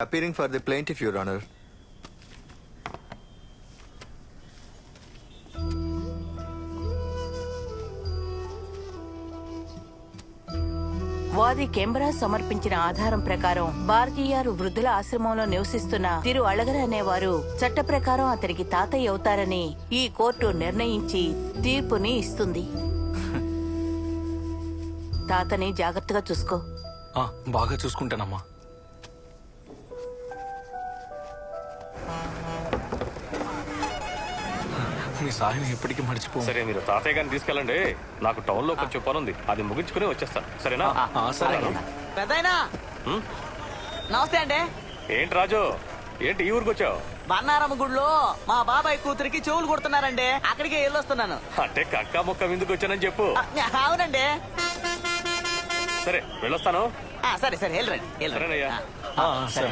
Appearing for the plaintiff, Your Honor. వాది camera సమర్పించిన ఆధారం ప్రకారం భారతీయారు వృద్ధుల ఆశ్రమంలో నివసిస్తున్న తిరు అళగర అనేవారు చట్ట ప్రకారం అతనికి తాతయ్య అవుతారని ఈ కోర్టు నిర్ణయించి తీర్పుని ఇస్తుంది. తాతని జాగ్రత్తగా చూసుకో. బాగా చూసుకుంటానమ్మా. మీ సాయం ఎప్పటికీ మర్చిపో. సరే, మీరు తాతయ్య గారిని తీసుకెళ్ళండి. నాకు టౌన్ లో కొంచెం పని ఉంది, అది ముగించుకుని వచ్చేస్తాను. సరేనా? సరే. పెద్దయినా నమస్తే అండి. ఏంటి రాజు, ఏంటి ఈ ఊరికి వచ్చావు? బన్నారమ్మ గుడిలో మా బాబాయ్ కూతురికి చెవులు కుడుతున్నారండి, అక్కడికే వెళ్ళొస్తున్నాను. అంటే కక్క మొక్క విందుకు వచ్చానని చెప్పు. అవునండి. సరే, వెళ్ళొస్తాను. సరే సరే వెళ్ళరండి. సరేనయ్యా. సరే.